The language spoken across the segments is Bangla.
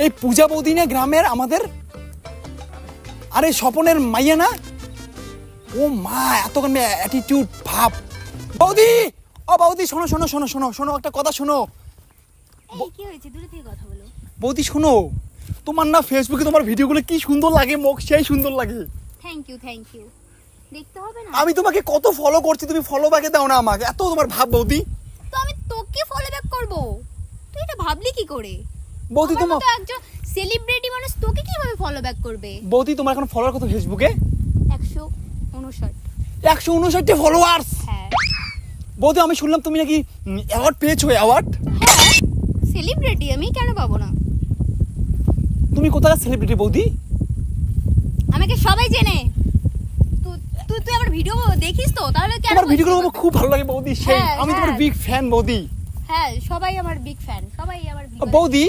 এই পূজা বৌদি না গ্রামের আমাদের, আরে স্বপনের মাইয়া না? ও মা, এত অ্যাটিটিউড ভাব। বৌদি, ও বৌদি, শোনো শোনো শোনো শোনো শোনো, একটা কথা শোনো। এই কি হয়েছে? দূরে থেকে কথা বলো। বৌদি শোনো, তোমার না ফেসবুকে তোমার ভিডিওগুলো কি সুন্দর লাগে, মুখ সেই সুন্দর লাগে। Thank you thank you. দেখতে হবে না? আমি তোমাকে কত ফলো করছি, তুমি ফলো ব্যাকে দাও না আমাকে, এত তোমার ভাব বৌদি। তো আমি তোকে ফলো ব্যাক করব? তুই এটা ভাবলি কি করে? বৌদি আমার তোমার মতো একজন সেলিব্রিটি মানুষ তোকে কিভাবে ফলো ব্যাক করবে? বৌদি তোমার এখন ফলোয়ার কত ফেসবুকে? 159। 159 ফলোয়ার্স। হ্যাঁ বৌদি আমি শুনলাম তুমি নাকি অ্যাওয়ার্ড পেয়েছো, অ্যাওয়ার্ড? হ্যাঁ, সেলিব্রিটি আমি, কেন পাবো না? তুমি কোথাকার সেলিব্রিটি বৌদি? আমাকে সবাই চেনে। তুই তুই আমার ভিডিও দেখিস তো, তাহলে কেন? তোমার ভিডিওগুলো আমার খুব ভালো লাগে বৌদি, সেই হ্যাঁ, আমি তোমার হ্যাঁ। বিগ ফ্যান বৌদি। হ্যাঁ, সবাই আমার বিগ ফ্যান, সবাই আমার ভিডিও। বৌদি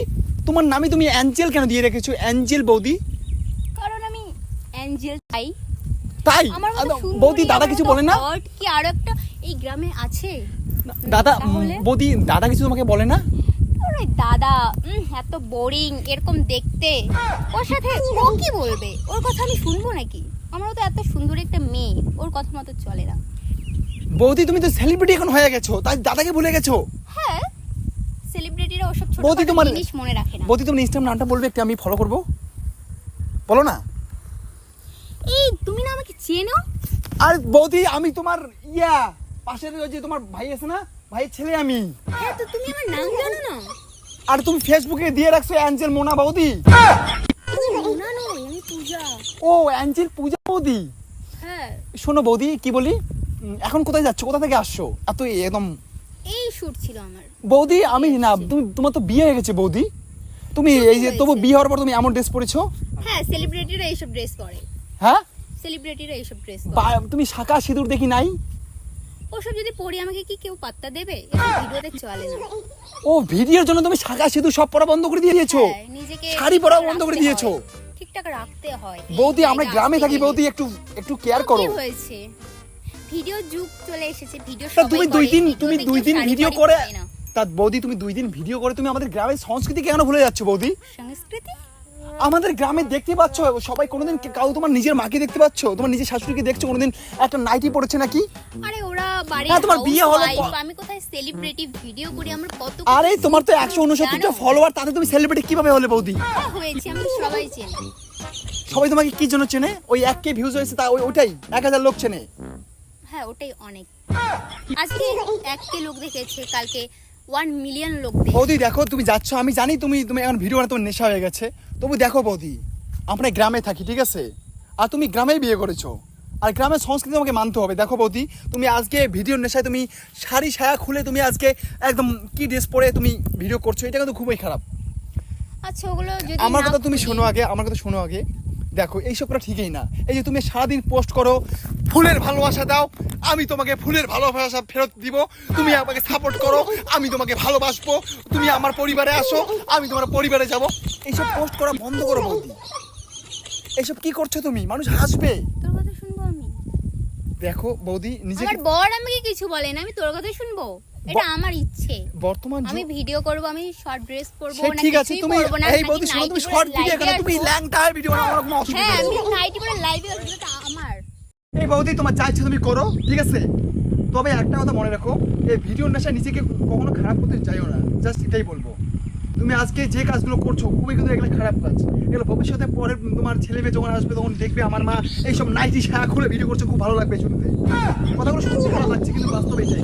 তোমার নামে তুমি অ্যাঞ্জেল কেন দিয়ে রেখেছো, অ্যাঞ্জেল বৌদি? কারণ আমি অ্যাঞ্জেল তাই। তাই? আমার মতো সুন্দরী, বৌদি দাদা আমার কিছু মতো বলে না? hot কি আরো একটা এই গ্রামে আছে? দাদা তাহলে? বৌদি দাদা কিছু তোমাকে বলে না? ওরে দাদা, এত বোরিং এরকম দেখতে, ওর সাথে ও কি বলবে? ওর কথা আমি শুনবো নাকি? আমার তো এত সুন্দর একটা মেয়ে, ওর কথা মতো চলে না। বৌদি তুমি তো সেলিব্রিটি এখন হয়ে গেছো, তাই দাদাকে ভুলে গেছো? হ্যাঁ, সেলিব্রিটিরা ওসব ছোট বৌদি ছোট তোমার জিনিস মনে রাখে না। বৌদি তোমার ইনস্টাগ্রাম নামটা বলবে একটু, আমি ফলো করবো, বলো না? এই তুমি না আমাকে চেনো? আর বৌদি আমি তোমার পাশের ওই যে তোমার ভাই আছে না, ভাইয়ের ছেলে আমি। হ্যাঁ, তো তুমি আমার নাম জানো না? আর তুমি ফেসবুকে দিয়ে রাখছো অ্যাঞ্জেল মোনা বৌদি। আমি মোনা নই, আমি পূজা। ও অ্যাঞ্জেল পূজা বৌদি। হ্যাঁ, শোনো বৌদি কি বলি, এখন কোথায় যাচ্ছ, কোথা থেকে আসছো এত একদম? এই শুট ছিল আমার। বৌদি আমি না, তুমি তোমার তো বিয়ে হয়ে গেছে বৌদি, তুমি এই যে তবু বিয়ে হওয়ার পর তুমি এমন ড্রেস পরেছো? হ্যাঁ, সেলিব্রিটিরা এইসব ড্রেস পরে। হ্যাঁ, সেলিব্রিটিরা এইসব ড্রেস পরে। তুমি শাঁখা সিঁদুর দেখি নাই? ওসব যদি পরি আমাকে কি কেউ পাত্তা দেবে? এসব ভিডিওতে চলে না। ও ভিডিওর জন্য তুমি শাঁখা সিঁদুর সব পরা বন্ধ করে দিয়েছো, হ্যাঁ, নিজেকে শাড়ি পরা বন্ধ করে রাখতে দিয়েছো? হয়, ঠিকঠাক রাখতে হয়। এই বৌদি আমরা জায়গা গ্রামে আসতে থাকি গেলে। বৌদি, একটু একটু কেয়ার তো করো। কি হয়েছে? ভিডিও যুগ চলে এসেছে, ভিডিও তা সবাই তুমি করে, দুই দিন ভিডিওতে কেউ শাড়ি ভিডিও ফাড়ি করে, পরে না। তা বৌদি তুমি 2 দিন ভিডিও করে তুমি আমাদের গ্রামের সংস্কৃতি কেন ভুলে যাচ্ছ বৌদি? সংস্কৃতি? আমাদের গ্রামে দেখতে পাচ্ছ সবাই, কোনোদিন কাউ তোমার নিজের মাকে দেখতে পাচ্ছ, তোমার নিজের শাশুড়িকে দেখছো কোনোদিন একটা নাইটি পড়েছে নাকি? আরে ওরা বাড়ি, হ্যাঁ, তোমার বিয়ে হলো আমি কোথায় সেলিব্রিটি ভিডিও করি, আমার কত আরে তোমার তো 169টা ফলোয়ার, তাতে তুমি সেলিব্রিটি কিভাবে হলে বৌদি? হয়েছে, আমি সবাই চেনে। সবাই তোমাকে কি জন্য চেনে? ওই 1K ভিউজ হয়েছে তা ওইটাই 1000 লোক চেনে। হ্যাঁ, ওটাই অনেক। আজকে 1K লোক দেখেছে, কালকে 1 মিলিয়ন লোক বৌদি দেখো তুমি যাচ্ছ, আমি জানি তুমি এখন ভিডিও বানাতে তোমার নেশা হয়ে গেছে, তবু দেখো বৌদি আমরা গ্রামে থাকি, ঠিক আছে? আর তুমি গ্রামেই বিয়ে করেছো, আর গ্রামের সংস্কৃতি তোমাকে মানতে হবে। দেখো বৌদি তুমি আজকে ভিডিওর নেশায় তুমি শাড়ি সায়া খুলে তুমি আজকে একদম কি ড্রেস পরে তুমি ভিডিও করছো, এটা কিন্তু খুবই খারাপ। আচ্ছা, ওগুলো যদি আমার না কথা তুমি করি- শোনো আগে, আমার কথা শোনো আগে। দেখো এইসব করা ঠিকই না। এই যে তুমি সারাদিন পোস্ট করো, ফুলের ভালোবাসা দাও, আমি তোমাকে ফুলের ভালোবাসা ফেরত দিব, তুমি আমাকে সাপোর্ট করো, আমি তোমাকে ভালোবাসবো, তুমি আমার পরিবারে আসো, আমি তোমার পরিবারে যাব, এইসব পোস্ট করা বন্ধ করো বৌদি। এইসব কি করছো তুমি? মানুষ হাসবে। তোর কথা শুনবো আমি? দেখো বৌদি নিজেকে, আমার বর আমাকে কিছু বলে না, আমি তোর কথা শুনবো, এটা আমার ইচ্ছে। বর্তমান আমি ভিডিও করব, আমি শর্ট ড্রেস পরবো সে না, ঠিক আছে, কিছুই তুমি পরবো না, এই বৌদি নাকি শোনো, তুমি নাইটি শর্ট পরে ভিডিও live-এ করো, তুমি আসবো। ল্যাংটার ভিডিও বানাও, আমার কোনো অসুবিধা হ্যাঁ, নেই। আমি নাইটি পরে লাইভে আসবো, এটা আমার। এই বৌদি তোমার যা ইচ্ছে তুমি করো, ঠিক আছে? তবে একটা কথা মনে রাখো, এই ভিডিওর নেশা নিজেকে কখনো খারাপ করতে চাইও না, জাস্ট এটাই বলবো। তুমি আজকে যে কাজগুলো করছো খুবই কিন্তু এগুলো খারাপ কাজ, এগুলো ভবিষ্যতে পরে তোমার ছেলে মেয়ে যখন আসবে তখন দেখবে আমার মা এইসব নাইটি সায়া খুলে ভিডিও করছে, খুব ভালো লাগবে শুনতে। কথাগুলো শুনতে খারাপ লাগছে কিন্তু বাস্তবে এটাই।